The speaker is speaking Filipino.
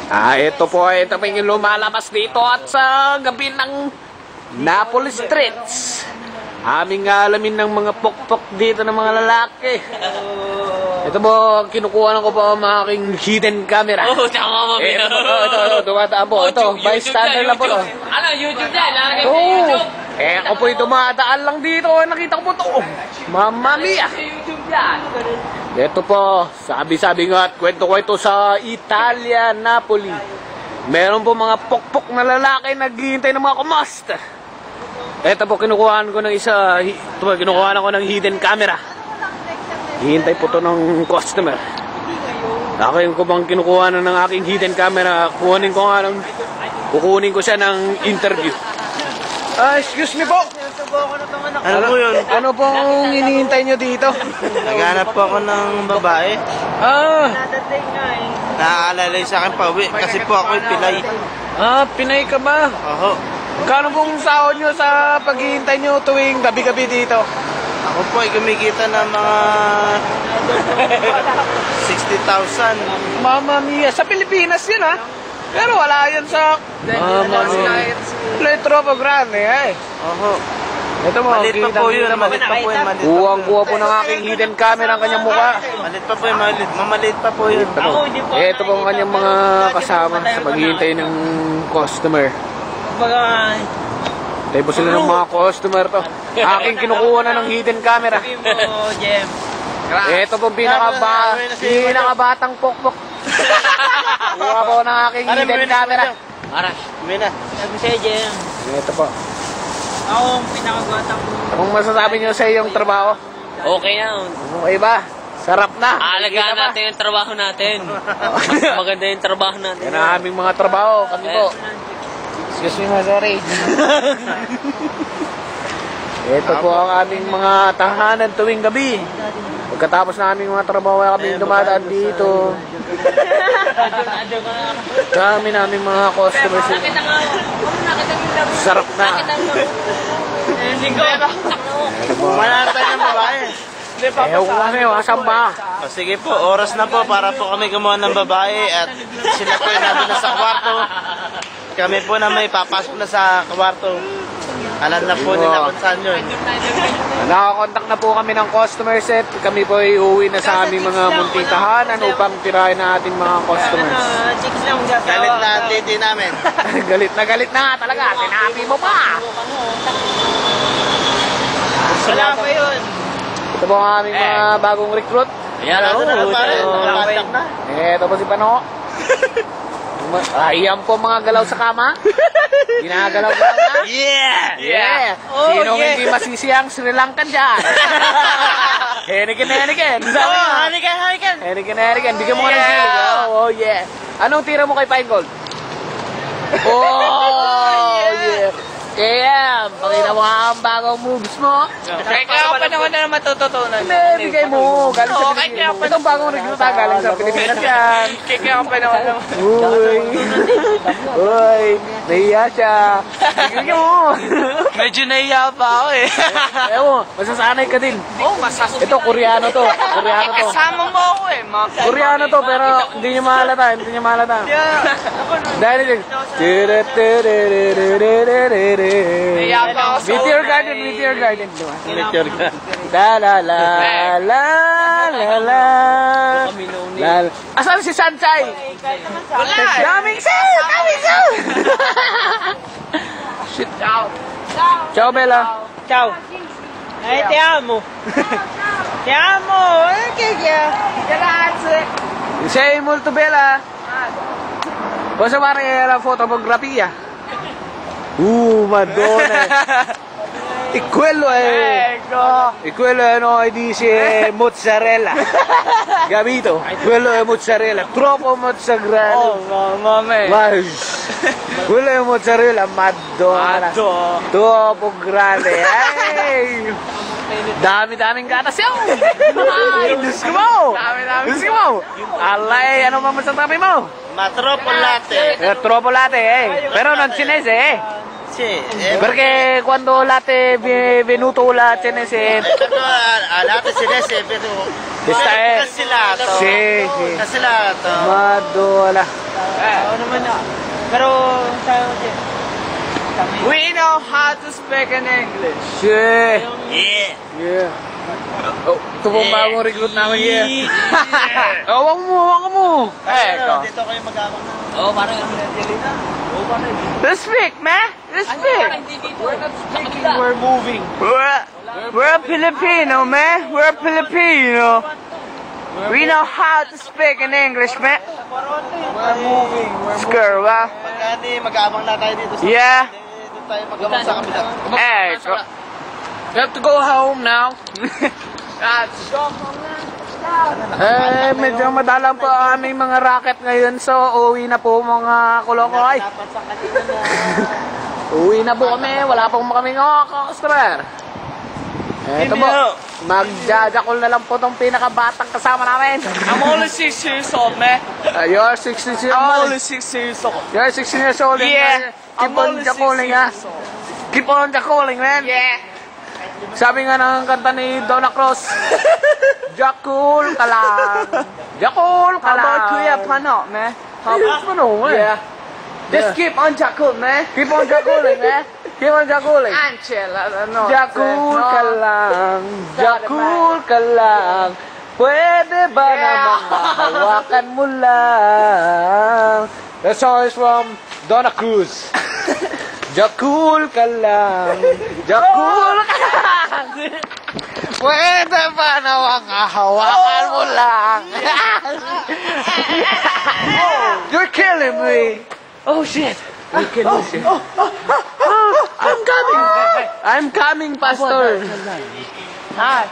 Ito po yung lumalabas dito at sa gabi ng Napoli Streets. Aming alamin ng mga pokpok dito ng mga lalaki. Ito po, kinukuha ko po ang aking hidden camera. Oo, tama mo. Ito, dumadaan po. Ito, bystander lang po. Ano, YouTube yan? Lalagay sa Oo. YouTube. Ako po dumadaan lang dito. Nakita ko po ito. Mamma mia. Sa YouTube yan. Ito po, sabi-sabi nga at kwento-kwento sa Italia, Napoli. Meron po mga pokpok na lalaki naghihintay ng mga kumasta. Ito po, kinukuhaan ko ng kinukuhaan ko ng hidden camera. Hihintay po to ng customer. Ako yung bang kinukuha ng aking hidden camera, kukunin ko siya ng interview. Excuse me po. Ano po yun? Ano pong hinihintay nyo dito? Naghanap po ako ng babae. Naaalala sa akin pa uwi kasi po ako yung Pinay. Pinay ka ba? Oho. Kano pong sahod nyo sa paghihintay nyo tuwing gabi-gabi dito? Ako po ay kumikita ng mga 60,000. Mama mia, sa Pilipinas yun ha? Pero wala yan sa... Tropo Grande eh. Oho. Ito mo, Malit pa po yun. Malit pa po yun. Kuwang-kuha po ng aking hidden camera ang kanyang mukha. Malit pa po yun. Mamalit pa po yun. Ito po ang kanyang mga kasama sa paghihintay ng customer. Tayo po sila ng mga customer to. Aking kinukuha na ng hidden camera. Ito po pinakabatang pokpok. Kuha po ng aking hidden camera. Arash. Mina. Sabi sa'yo, Jem. Ito po. Ako ang pinakabatang. Anong masasabi niyo sa iyong trabaho? Okay na. Okay ba? Sarap na. Alagaan natin yung trabaho natin. Mas maganda yung trabaho natin. Yan ang aming mga trabaho. Kami po. Excuse me, sorry. Ito po ang aming mga tahanan tuwing gabi. Pagkatapos na aming mga trabaho, kami dumadaan dito. Kami naming mga customers. Sarap na. Manatay ng babae. Ewan ko kami, asan ba? O sige po, oras na po para po kami gumawa ng babae at sila po yung nandun na sa kwarto. Kami po na may papasok na sa kwarto. Alam na po nila kung saan yun. Nakakontak na po kami ng customer set. Kami po ay uuwi na sa aming mga munting tahanan upang tirahin na ating mga customers. Galit na ang titi namin. Galit na nga talaga. Tinapi mo pa. Wala pa yun. Ito po ang aming mga bagong recruit. Ayan, Ano na lang pare? Nakakontak na. Ito po si Pano. Ayan po mga galaw sa kama. Ginagalaw-galaw na. Yeah! Sino hindi masisiyang Sri Lankan dyan? Heniken. Heniken. Bigyan mo ka ng sili. Oh, yeah. Anong tira mo kay Pine Gold? Oh, yeah. Kaya, pakita mo ang bagong moves mo. Kaya pa naman na matututunan. Hindi, bigay mo. Galing sa Pilipinas. Itong bagong recruit galing sa Pilipinas yan. Kaya pa naman. Uy, nahiya siya. Bigyan mo. Medyo nahiya pa ako eh. Ayaw mo, masasanay ka din. Oo, masasanay. Ito, Koreano to. Kasama mo ako eh. Koreano to, pero hindi nyo mahalata. Dahil din. Nahiya pa ako sa Meteor Garden. Meteor ka. La la la la la la. Asan si Sanchay? Wala eh. Daming sale! Shit. Ciao, Bella. Ciao. Ti amo. Ti amo. Grazie. Sei molto bella. Posso fare la fotografia? Madonna. E quello è... E quello è, no, dice mozzarella. Capito? Quello è mozzarella. Troppo mozzarella. Oh, mamma mia. Quello è mozzarella, Madonna. Troppo grande. Dami-daming gatas yun. Ay, Diyos ko mo. Alay, ano ba masasabi mo? Troppo latte. Troppo latte, Però non cinese, Sì. Perché quando latte è venuto la cinese... Latte cinese, però Esta es. Kasilato. Sí, sí. Kasilato. Madola. Oo naman na. Pero, sabi mo siya. We know how to speak in English. Yeah. Yeah. Yeah. Oh, ito pong bagong recruit namin, yeah. Oh, wag mo. Ano, dito kayo mag-awang na. Oo, parang Angelina. Oo, parang Let's speak, man. Let's speak. hindi dito. We're not speaking, we're moving. We're Filipino, man. We're Filipino. We know how to speak in English, man. We're moving. Skur, ba? Pagkani, mag-aabang na tayo dito sa... Yeah. Dito tayo mag-aabang sa kabila. Eh, We have to go home now. Medyo madalang po ang aming mga racket ngayon, so uwi na po mga kulokoy. Dapat sa kanina na... Uwi na po kami, wala pong kaming customer. Eto po, magjajakol na lang po tong pinakabatang kasama namin. I'm only 6 years old, man. You're 16 years I'm old. only 6 years old. You're 16 years old. Yeah, Keep I'm on only 6 jackling, ha. years old. Keep on jackling, man. Yeah. Sabi nga ng kanta ni Donna Cross, Jakul ka lang. Jakul ka How lang. about Kuya Panok, man? Ano, man? Yeah. Just keep on jackal, man. Keep on jackling, man. Keep on jackling. And chill. I don't know. Jakul ka lang. Jakul ka lang. Pwede ba namang hawakan mo lang? That song is from Donna Cruz. Jakul ka lang. Jakul ka lang. Pwede ba namang hawakan mo lang? You're killing me. Oh shit. You're killing me. I'm coming. I'm coming, Pastor. Hi.